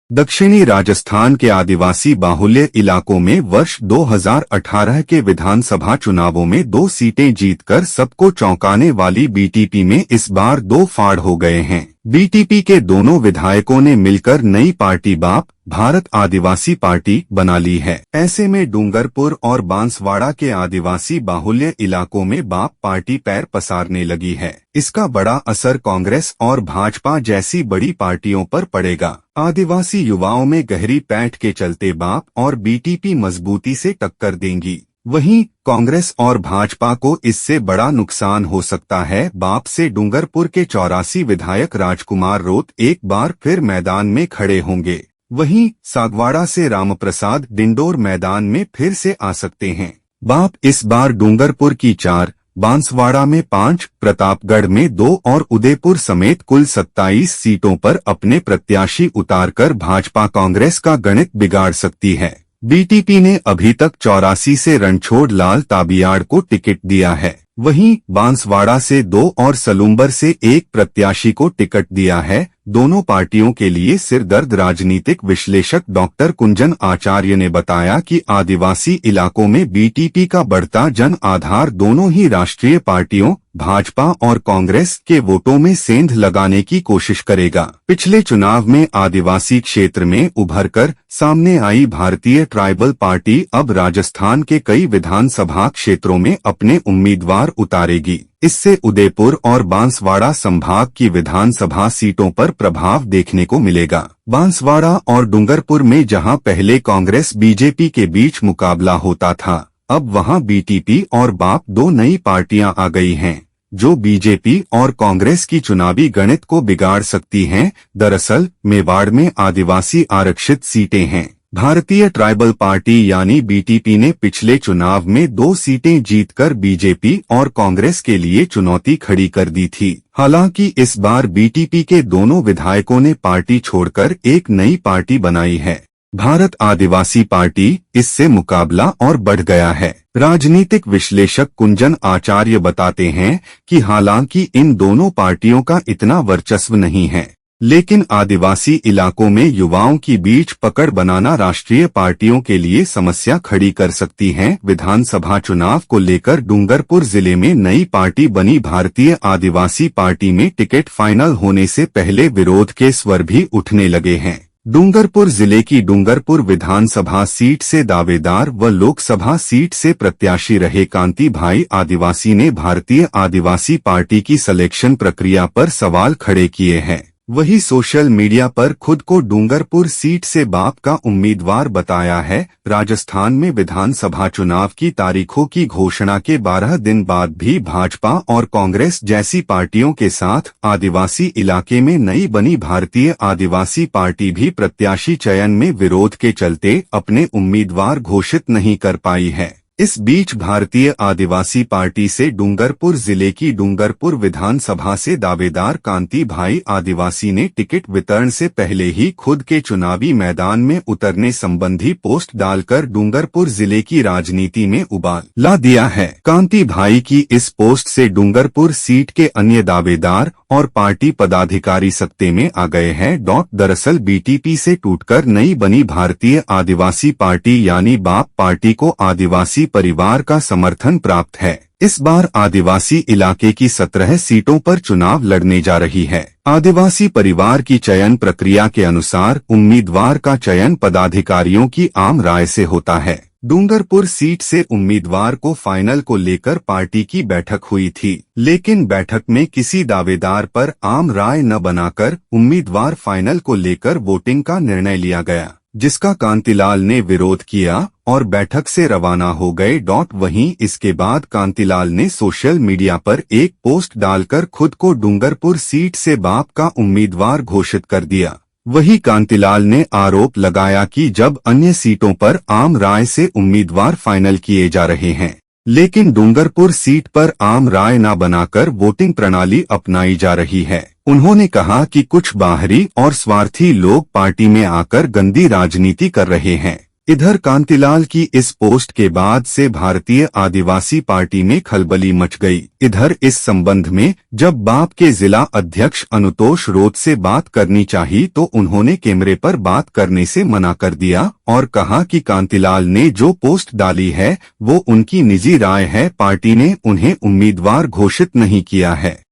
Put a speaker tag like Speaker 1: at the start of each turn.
Speaker 1: दक्षिणी राजस्थान के आदिवासी बाहुल्य इलाकों में वर्ष 2018 के विधानसभा चुनावों में 2 सीटें जीतकर सबको चौंकाने वाली बीटीपी में इस बार 2 फाड़ हो गए हैं। बीटीपी के दोनों विधायकों ने मिलकर नई पार्टी बाप भारत आदिवासी पार्टी बना ली है। ऐसे में डूंगरपुर और बांसवाड़ा के आदिवासी बाहुल्य इलाकों में बाप पार्टी पैर पसारने लगी है। इसका बड़ा असर कांग्रेस और भाजपा जैसी बड़ी पार्टियों पर पड़ेगा। आदिवासी युवाओं में गहरी पैठ के चलते बाप और बीटीपी मजबूती से टक्कर देंगी। वहीं कांग्रेस और भाजपा को इससे बड़ा नुकसान हो सकता है। बाप से डूंगरपुर के 84 विधायक राजकुमार रोत एक बार फिर मैदान में खड़े होंगे। वहीं सागवाड़ा से रामप्रसाद डिंडोर मैदान में फिर से आ सकते हैं। बाप इस बार डूंगरपुर की 4, बांसवाड़ा में 5, प्रतापगढ़ में 2 और उदयपुर समेत कुल 27 सीटों पर अपने प्रत्याशी उतारकर भाजपा कांग्रेस का गणित बिगाड़ सकती है। बीटीपी ने अभी तक 84 से रणछोड़ लाल ताबियाड़ को टिकट दिया है। वहीं बांसवाड़ा से 2 और सलूम्बर से 1 प्रत्याशी को टिकट दिया है। दोनों पार्टियों के लिए सिरदर्द। राजनीतिक विश्लेषक डॉक्टर कुंजन आचार्य ने बताया कि आदिवासी इलाकों में बीटीपी का बढ़ता जन आधार दोनों ही राष्ट्रीय पार्टियों भाजपा और कांग्रेस के वोटों में सेंध लगाने की कोशिश करेगा। पिछले चुनाव में आदिवासी क्षेत्र में उभरकर सामने आई भारतीय ट्राइबल पार्टी अब राजस्थान के कई विधानसभा क्षेत्रों में अपने उम्मीदवार उतारेगी। इससे उदयपुर और बांसवाड़ा संभाग की विधानसभा सीटों पर प्रभाव देखने को मिलेगा। बांसवाड़ा और डूंगरपुर में जहां पहले कांग्रेस बीजेपी के बीच मुकाबला होता था, अब वहां बीटीपी और बाप 2 नई पार्टियां आ गई हैं, जो बीजेपी और कांग्रेस की चुनावी गणित को बिगाड़ सकती हैं। दरअसल मेवाड़ में आदिवासी आरक्षित सीटें हैं। भारतीय ट्राइबल पार्टी यानी बीटीपी ने पिछले चुनाव में 2 सीटें जीतकर बीजेपी और कांग्रेस के लिए चुनौती खड़ी कर दी थी। हालांकि इस बार बीटीपी के दोनों विधायकों ने पार्टी छोड़कर एक नई पार्टी बनाई है, भारत आदिवासी पार्टी। इससे मुकाबला और बढ़ गया है। राजनीतिक विश्लेषक कुंजन आचार्य बताते हैं कि हालांकि इन दोनों पार्टियों का इतना वर्चस्व नहीं है, लेकिन आदिवासी इलाकों में युवाओं की बीच पकड़ बनाना राष्ट्रीय पार्टियों के लिए समस्या खड़ी कर सकती है। विधानसभा चुनाव को लेकर डूंगरपुर जिले में नई पार्टी बनी भारतीय आदिवासी पार्टी में टिकट फाइनल होने से पहले विरोध के स्वर भी उठने लगे हैं। डूंगरपुर जिले की डूंगरपुर विधानसभा सीट से दावेदार व लोकसभा सीट से प्रत्याशी रहे कांति भाई आदिवासी ने भारतीय आदिवासी पार्टी की सिलेक्शन प्रक्रिया पर सवाल खड़े किए हैं। वही सोशल मीडिया पर खुद को डूंगरपुर सीट से बाप का उम्मीदवार बताया है। राजस्थान में विधानसभा चुनाव की तारीखों की घोषणा के 12 दिन बाद भी भाजपा और कांग्रेस जैसी पार्टियों के साथ आदिवासी इलाके में नई बनी भारतीय आदिवासी पार्टी भी प्रत्याशी चयन में विरोध के चलते अपने उम्मीदवार घोषित नहीं कर पाई है। इस बीच भारतीय आदिवासी पार्टी से डूंगरपुर जिले की डूंगरपुर विधानसभा से दावेदार कांति भाई आदिवासी ने टिकट वितरण से पहले ही खुद के चुनावी मैदान में उतरने संबंधी पोस्ट डालकर डूंगरपुर जिले की राजनीति में उबाल ला दिया है। कांति भाई की इस पोस्ट से डूंगरपुर सीट के अन्य दावेदार और पार्टी पदाधिकारी सत्ते में आ गए हैं। दरअसल बीटीपी से टूटकर नई बनी भारतीय आदिवासी पार्टी यानी बाप पार्टी को आदिवासी परिवार का समर्थन प्राप्त है। इस बार आदिवासी इलाके की 17 सीटों पर चुनाव लड़ने जा रही है। आदिवासी परिवार की चयन प्रक्रिया के अनुसार उम्मीदवार का चयन पदाधिकारियों की आम राय से होता है। डूंगरपुर सीट से उम्मीदवार को फाइनल को लेकर पार्टी की बैठक हुई थी, लेकिन बैठक में किसी दावेदार पर आम राय न बनाकर उम्मीदवार फाइनल को लेकर वोटिंग का निर्णय लिया गया, जिसका कांतिलाल ने विरोध किया और बैठक से रवाना हो गए। वहीं इसके बाद कांतिलाल ने सोशल मीडिया पर एक पोस्ट डालकर खुद को डूंगरपुर सीट से बाप का उम्मीदवार घोषित कर दिया। वही कांतिलाल ने आरोप लगाया कि जब अन्य सीटों पर आम राय से उम्मीदवार फाइनल किए जा रहे हैं, लेकिन डूंगरपुर सीट पर आम राय न बनाकर वोटिंग प्रणाली अपनाई जा रही है। उन्होंने कहा कि कुछ बाहरी और स्वार्थी लोग पार्टी में आकर गंदी राजनीति कर रहे हैं। इधर कांतिलाल की इस पोस्ट के बाद से भारतीय आदिवासी पार्टी में खलबली मच गई। इधर इस संबंध में जब बाप के जिला अध्यक्ष अनुतोष रोध से बात करनी चाहिए तो उन्होंने कैमरे पर बात करने से मना कर दिया और कहा कि कांतिलाल ने जो पोस्ट डाली है वो उनकी निजी राय है, पार्टी ने उन्हें उम्मीदवार घोषित नहीं किया है।